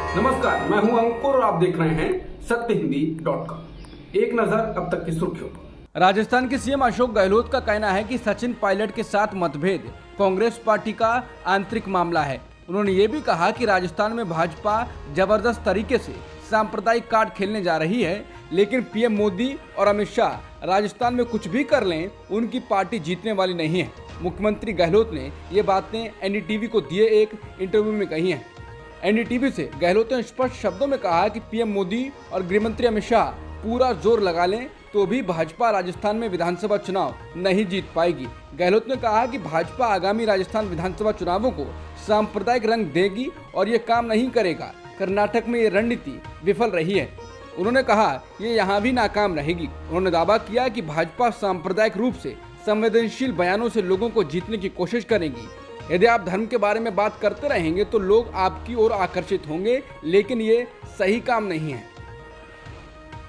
नमस्कार, मैं हूं अंकुर और आप देख रहे हैं सत्यहिंदी.com। एक नजर अब तक की सुर्खियों पर। राजस्थान के सीएम अशोक गहलोत का कहना है कि सचिन पायलट के साथ मतभेद कांग्रेस पार्टी का आंतरिक मामला है। उन्होंने ये भी कहा कि राजस्थान में भाजपा जबरदस्त तरीके से सांप्रदायिक कार्ड खेलने जा रही है, लेकिन पीएम मोदी और अमित शाह राजस्थान में कुछ भी कर लें, उनकी पार्टी जीतने वाली नहीं है। मुख्यमंत्री गहलोत ने ये बातें एनडीटीवी को दिए एक इंटरव्यू में कही हैं। एनडीटीवी से गहलोत ने स्पष्ट शब्दों में कहा कि पीएम मोदी और गृहमंत्री अमित शाह पूरा जोर लगा लें तो भी भाजपा राजस्थान में विधानसभा चुनाव नहीं जीत पाएगी। गहलोत ने कहा कि भाजपा आगामी राजस्थान विधानसभा चुनावों को सांप्रदायिक रंग देगी और ये काम नहीं करेगा। कर्नाटक में ये रणनीति विफल रही है। उन्होंने कहा ये यहाँ भी नाकाम रहेगी। उन्होंने दावा किया कि भाजपा सांप्रदायिक रूप से संवेदनशील बयानों से लोगों को जीतने की कोशिश करेगी। यदि आप धर्म के बारे में बात करते रहेंगे तो लोग आपकी ओर आकर्षित होंगे, लेकिन ये सही काम नहीं है।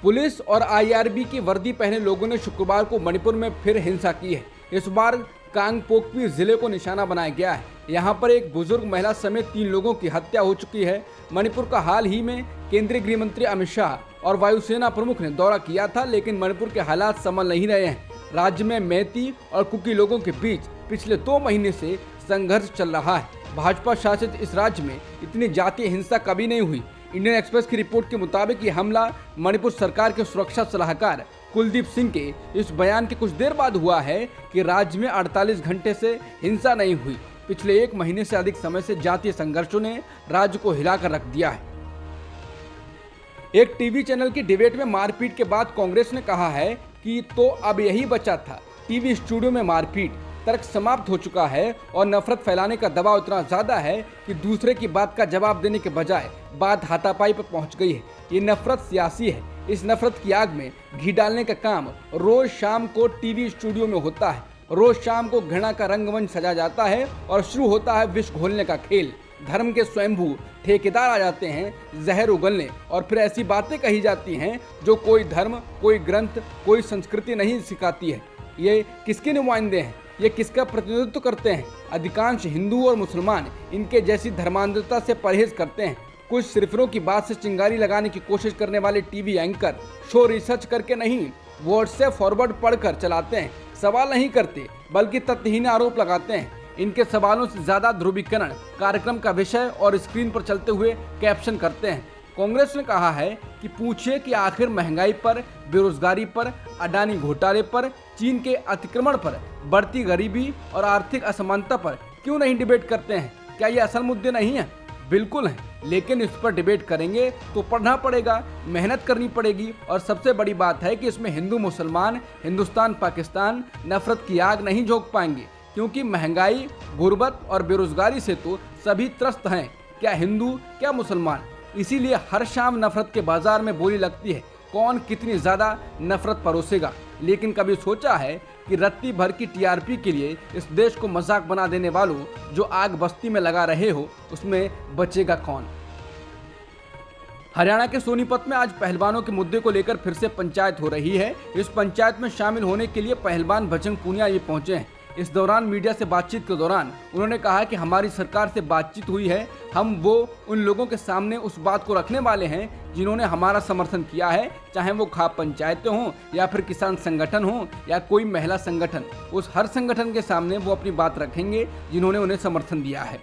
पुलिस और आईआरबी की वर्दी पहने लोगों ने शुक्रवार को मणिपुर में फिर हिंसा की है। इस बार कांगपोकपी जिले को निशाना बनाया गया है। यहाँ पर एक बुजुर्ग महिला समेत 3 लोगों की हत्या हो चुकी है। मणिपुर का हाल ही में केंद्रीय गृह मंत्री अमित शाह और वायुसेना प्रमुख ने दौरा किया था, लेकिन मणिपुर के हालात संभल नहीं रहे हैं। राज्य में मैती और कुकी लोगों के बीच पिछले 2 महीने से संघर्ष चल रहा है। भाजपा शासित इस राज्य में इतनी जातीय हिंसा कभी नहीं हुई। इंडियन एक्सप्रेस की रिपोर्ट के मुताबिक ये हमला मणिपुर सरकार के सुरक्षा सलाहकार कुलदीप सिंह के इस बयान के कुछ देर बाद हुआ है कि राज्य में 48 घंटे से हिंसा नहीं हुई। पिछले 1 महीने से अधिक समय से जातीय संघर्षों ने राज्य को हिलाकर रख दिया है। एक टीवी चैनल की डिबेट में मारपीट के बाद कांग्रेस ने कहा है कि तो अब यही बचा था, टीवी स्टूडियो में मारपीट। तर्क समाप्त हो चुका है और नफरत फैलाने का दबाव इतना ज्यादा है कि दूसरे की बात का जवाब देने के बजाय बात हाथापाई पर पहुंच गई है। ये नफरत सियासी है। इस नफरत की आग में घी डालने का काम रोज शाम को टीवी स्टूडियो में होता है। रोज शाम को घृणा का रंगमंच सजा जाता है और शुरू होता है विष घोलने का खेल। धर्म के स्वयंभू ठेकेदार आ जाते हैं जहर उगलने, और फिर ऐसी बातें कही जाती हैं जो कोई धर्म, कोई ग्रंथ, कोई संस्कृति नहीं सिखाती है। ये किसके नुमाइंदे हैं? ये किसका प्रतिनिधित्व करते हैं? अधिकांश हिंदू और मुसलमान इनके जैसी धर्मांधता से परहेज करते हैं। कुछ सिरफिरों की बात से चिंगारी लगाने की कोशिश करने वाले टीवी एंकर शो रिसर्च करके नहीं, व्हाट्सएप फॉरवर्ड पढ़कर चलाते हैं। सवाल नहीं करते बल्कि तथ्यहीन आरोप लगाते हैं। इनके सवालों से ज्यादा ध्रुवीकरण कार्यक्रम का विषय और स्क्रीन पर चलते हुए कैप्शन करते हैं। कांग्रेस ने कहा है कि पूछिए कि आखिर महंगाई पर, बेरोजगारी पर, अडानी घोटाले पर, चीन के अतिक्रमण पर, बढ़ती गरीबी और आर्थिक असमानता पर क्यों नहीं डिबेट करते हैं? क्या ये असल मुद्दे नहीं हैं? बिल्कुल हैं, लेकिन इस पर डिबेट करेंगे तो पढ़ना पड़ेगा, मेहनत करनी पड़ेगी, और सबसे बड़ी बात है कि इसमें हिंदू मुसलमान, हिंदुस्तान पाकिस्तान नफरत की आग नहीं झोंक पाएंगे, क्योंकि महंगाई, गुर्बत और बेरोजगारी से तो सभी त्रस्त हैं, क्या हिंदू क्या मुसलमान। इसीलिए हर शाम नफरत के बाजार में बोली लगती है, कौन कितनी ज्यादा नफरत परोसेगा। लेकिन कभी सोचा है कि रत्ती भर की टीआरपी के लिए इस देश को मजाक बना देने वालों जो आग बस्ती में लगा रहे हो, उसमें बचेगा कौन? हरियाणा के सोनीपत में आज पहलवानों के मुद्दे को लेकर फिर से पंचायत हो रही है। इस पंचायत में शामिल होने के लिए पहलवान बजरंग पूनिया ये पहुंचे हैं। इस दौरान मीडिया से बातचीत के दौरान उन्होंने कहा कि हमारी सरकार से बातचीत हुई है। हम वो उन लोगों के सामने उस बात को रखने वाले हैं जिन्होंने हमारा समर्थन किया है, चाहे वो खाप पंचायतें हों या फिर किसान संगठन हों या कोई महिला संगठन। उस हर संगठन के सामने वो अपनी बात रखेंगे जिन्होंने उन्हें समर्थन दिया है।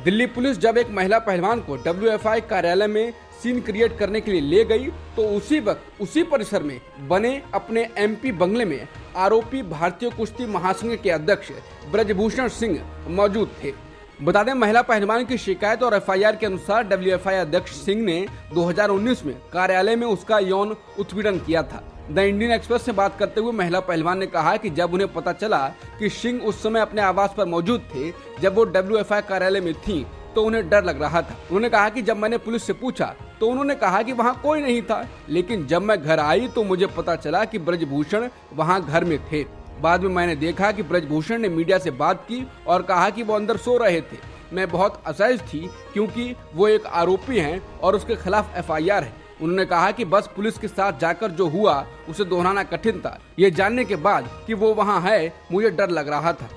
दिल्ली पुलिस जब एक महिला पहलवान को WFI कार्यालय में सीन क्रिएट करने के लिए ले गई तो उसी वक्त उसी परिसर में बने अपने MP बंगले में आरोपी भारतीय कुश्ती महासंघ के अध्यक्ष ब्रजभूषण सिंह मौजूद थे। बता दें, महिला पहलवान की शिकायत और FIR के अनुसार WFI अध्यक्ष सिंह ने 2019 में कार्यालय में उसका यौन उत्पीड़न किया था। द इंडियन एक्सप्रेस से बात करते हुए महिला पहलवान ने कहा कि जब उन्हें पता चला कि सिंह उस समय अपने आवास पर मौजूद थे जब वो WFI कार्यालय में थी, तो उन्हें डर लग रहा था। उन्होंने कहा कि जब मैंने पुलिस से पूछा तो उन्होंने कहा कि वहां कोई नहीं था, लेकिन जब मैं घर आई तो मुझे पता चला कि ब्रजभूषण वहां घर में थे। बाद में मैंने देखा कि ब्रजभूषण ने मीडिया से बात की और कहा कि वो अंदर सो रहे थे। मैं बहुत असहज थी क्योंकि वो एक आरोपी हैं और उसके खिलाफ FIR है। उन्होंने कहा कि बस पुलिस के साथ जाकर जो हुआ उसे दोहराना कठिन था। ये जानने के बाद कि वो वहां है मुझे डर लग रहा था।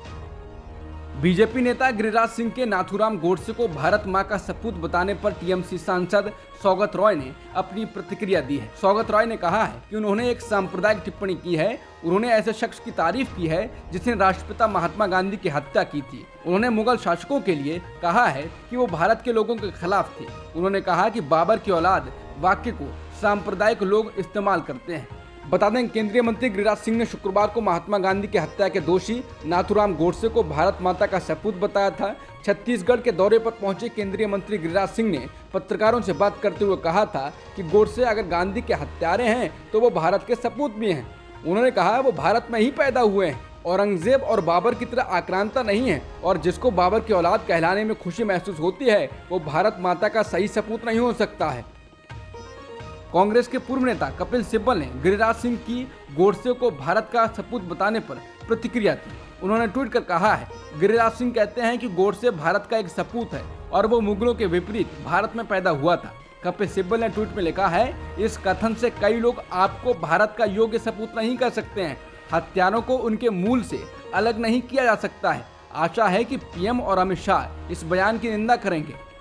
बीजेपी नेता गिरिराज सिंह के नाथूराम गोडसे को भारत मां का सपूत बताने पर टीएमसी सांसद सौगत रॉय ने अपनी प्रतिक्रिया दी है। सौगत रॉय ने कहा है कि उन्होंने एक सांप्रदायिक टिप्पणी की है। उन्होंने ऐसे शख्स की तारीफ की है जिसने राष्ट्रपिता महात्मा गांधी की हत्या की थी। उन्होंने मुगल शासकों के लिए कहा है कि वो भारत के लोगों के खिलाफ थे। उन्होंने कहा कि बाबर की औलाद वाक्य को सांप्रदायिक लोग इस्तेमाल करते हैं। बता दें, केंद्रीय मंत्री गिरिराज सिंह ने शुक्रवार को महात्मा गांधी की हत्या के दोषी नाथूराम गोडसे को भारत माता का सपूत बताया था। छत्तीसगढ़ के दौरे पर पहुंचे केंद्रीय मंत्री गिरिराज सिंह ने पत्रकारों से बात करते हुए कहा था कि गोडसे अगर गांधी के हत्यारे हैं तो वो भारत के सपूत भी हैं। उन्होंने कहा वो भारत में ही पैदा हुए हैं, औरंगजेब और बाबर की तरह आक्रांता नहीं है, और जिसको बाबर की औलाद कहलाने में खुशी महसूस होती है वो भारत माता का सही सपूत नहीं हो सकता है। कांग्रेस के पूर्व नेता कपिल सिब्बल ने गिरिराज सिंह की गोडसे को भारत का सपूत बताने पर प्रतिक्रिया दी। उन्होंने ट्वीट कर कहा है, गिरिराज सिंह कहते हैं कि गोडसे भारत का एक सपूत है और वो मुगलों के विपरीत भारत में पैदा हुआ था। कपिल सिब्बल ने ट्वीट में लिखा है, इस कथन से कई लोग आपको भारत का योग्य सपूत नहीं कर सकते हैं। हत्यारों को उनके मूल से अलग नहीं किया जा सकता है। आशा है कि पीएम और अमित शाह इस बयान की निंदा करेंगे।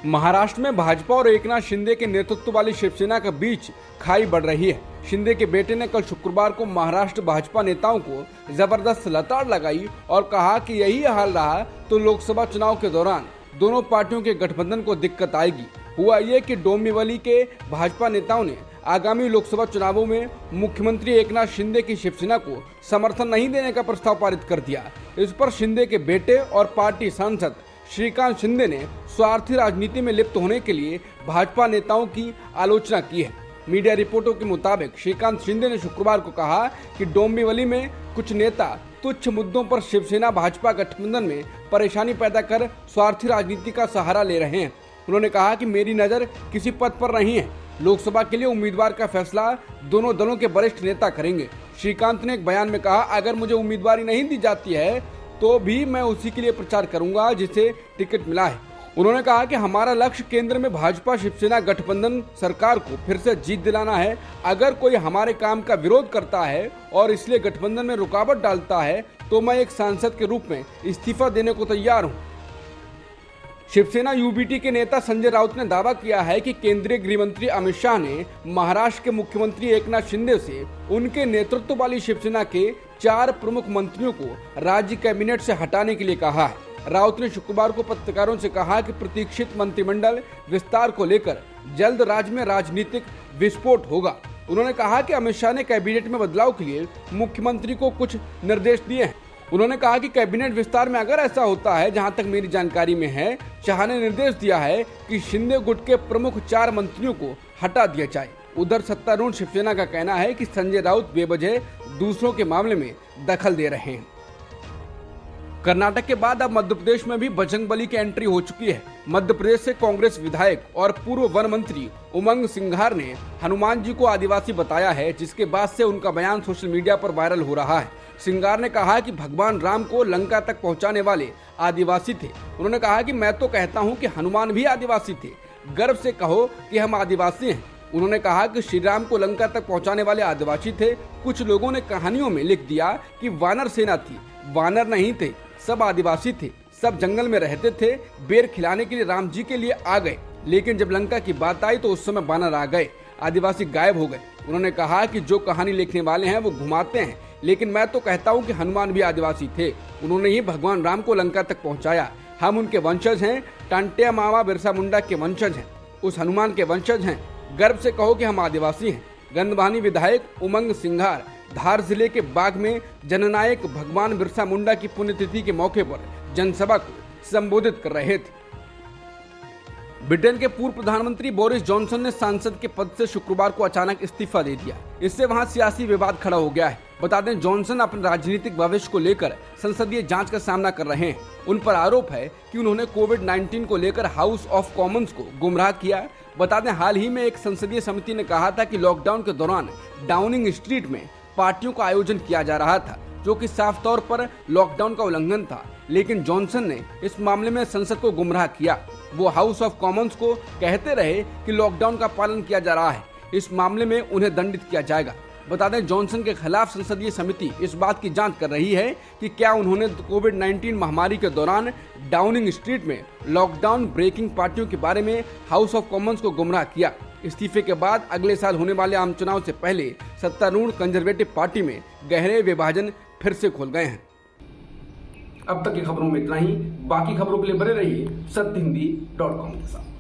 महाराष्ट्र में भाजपा और एकनाथ शिंदे के नेतृत्व वाली शिवसेना के बीच खाई बढ़ रही है। शिंदे के बेटे ने कल शुक्रवार को महाराष्ट्र भाजपा नेताओं को जबरदस्त लताड़ लगाई और कहा कि यही हाल रहा तो लोकसभा चुनाव के दौरान दोनों पार्टियों के गठबंधन को दिक्कत आएगी। हुआ ये कि डोंबिवली के भाजपा नेताओं ने आगामी लोकसभा चुनावों में मुख्यमंत्री एकनाथ शिंदे की शिवसेना को समर्थन नहीं देने का प्रस्ताव पारित कर दिया। इस पर शिंदे के बेटे और पार्टी सांसद श्रीकांत शिंदे ने स्वार्थी राजनीति में लिप्त होने के लिए भाजपा नेताओं की आलोचना की है। मीडिया रिपोर्टों के मुताबिक श्रीकांत शिंदे ने शुक्रवार को कहा कि डोंबिवली में कुछ नेता तुच्छ मुद्दों पर शिवसेना भाजपा गठबंधन में परेशानी पैदा कर स्वार्थी राजनीति का सहारा ले रहे हैं। उन्होंने कहा कि मेरी नज़र किसी पद पर नहीं है। लोकसभा के लिए उम्मीदवार का फैसला दोनों दलों के वरिष्ठ नेता करेंगे। श्रीकांत ने एक बयान में कहा, अगर मुझे उम्मीदवारी नहीं दी जाती है तो भी मैं उसी के लिए प्रचार करूंगा जिसे टिकट मिला है। उन्होंने कहा कि हमारा लक्ष्य केंद्र में भाजपा शिवसेना गठबंधन सरकार को फिर से जीत दिलाना है। अगर कोई हमारे काम का विरोध करता है और इसलिए गठबंधन में रुकावट डालता है तो मैं एक सांसद के रूप में इस्तीफा देने को तैयार हूं। शिवसेना यूबीटी के नेता संजय राउत ने दावा किया है कि केंद्रीय गृह मंत्री अमित शाह ने महाराष्ट्र के मुख्यमंत्री एकनाथ शिंदे से उनके नेतृत्व वाली शिवसेना के 4 प्रमुख मंत्रियों को राज्य कैबिनेट से हटाने के लिए कहा है। राउत ने शुक्रवार को पत्रकारों से कहा कि प्रतीक्षित मंत्रिमंडल विस्तार को लेकर जल्द राज्य में राजनीतिक विस्फोट होगा। उन्होंने कहा कि अमित शाह ने कैबिनेट में बदलाव के लिए मुख्यमंत्री को कुछ निर्देश दिए हैं। उन्होंने कहा कि कैबिनेट विस्तार में अगर ऐसा होता है, जहां तक मेरी जानकारी में है, शाह ने निर्देश दिया है कि शिंदे गुट के प्रमुख 4 मंत्रियों को हटा दिया जाए। उधर सत्तारूढ़ शिवसेना का कहना है कि संजय राउत बेवजह दूसरों के मामले में दखल दे रहे हैं। कर्नाटक के बाद अब मध्य प्रदेश में भी बजरंगबली की एंट्री हो चुकी है। मध्य प्रदेश से कांग्रेस विधायक और पूर्व वन मंत्री उमंग सिंघार ने हनुमान जी को आदिवासी बताया है, जिसके बाद से उनका बयान सोशल मीडिया पर वायरल हो रहा है। सिंघार ने कहा कि भगवान राम को लंका तक पहुंचाने वाले आदिवासी थे। उन्होंने कहा कि मैं तो कहता हूं कि हनुमान भी आदिवासी थे, गर्व से कहो कि हम आदिवासी हैं। उन्होंने कहा कि श्री राम को लंका तक पहुंचाने वाले आदिवासी थे। कुछ लोगों ने कहानियों में लिख दिया कि वानर सेना थी, वानर नहीं थे, सब आदिवासी थे, सब जंगल में रहते थे, बेर खिलाने के लिए राम जी के लिए आ गए, लेकिन जब लंका की बात आई तो उस समय वानर आ गए, आदिवासी गायब हो गए। उन्होंने कहा कि जो कहानी लिखने वाले हैं वो घुमाते हैं, लेकिन मैं तो कहता हूं कि हनुमान भी आदिवासी थे। उन्होंने ही भगवान राम को लंका तक पहुंचाया। हम उनके वंशज हैं, टांटिया मामा बिरसा मुंडा के वंशज हैं, उस हनुमान के वंशज हैं। गर्व से कहो कि हम आदिवासी हैं। गंधवानी विधायक उमंग सिंघार धार जिले के बाग में जननायक भगवान बिरसा मुंडा की पुण्यतिथि के मौके पर जनसभा को संबोधित कर रहे थे। ब्रिटेन के पूर्व प्रधानमंत्री बोरिस जॉनसन ने सांसद के पद से शुक्रवार को अचानक इस्तीफा दे दिया। इससे वहां सियासी विवाद खड़ा हो गया है। बता दें, जॉनसन अपने राजनीतिक भविष्य को लेकर संसदीय जांच का सामना कर रहे हैं। उन पर आरोप है कि उन्होंने कोविड-19 को लेकर हाउस ऑफ कॉमन्स को गुमराह किया। बता दें, हाल ही में एक संसदीय समिति ने कहा था कि लॉकडाउन के दौरान डाउनिंग स्ट्रीट में पार्टियों का आयोजन किया जा रहा था, जो कि साफ तौर पर लॉकडाउन का उल्लंघन था। लेकिन जॉनसन ने इस मामले में संसद को गुमराह किया। वो हाउस ऑफ कॉमन्स को कहते रहे कि लॉकडाउन का पालन किया जा रहा है, इस मामले में उन्हें दंडित किया जाएगा। बता दें, जॉनसन के खिलाफ संसदीय समिति इस बात की जांच कर रही है कि क्या उन्होंने कोविड-19 महामारी के दौरान डाउनिंग स्ट्रीट में लॉकडाउन ब्रेकिंग पार्टियों के बारे में हाउस ऑफ कॉमन्स को गुमराह किया। इस्तीफे के बाद अगले साल होने वाले आम चुनाव से पहले सत्तारूढ़ कंजर्वेटिव पार्टी में गहरे विभाजन फिर से खोल गए हैं। अब तक की खबरों में इतना ही। बाकी खबरों के लिए बने रहिए सत्य हिंदी.com के साथ।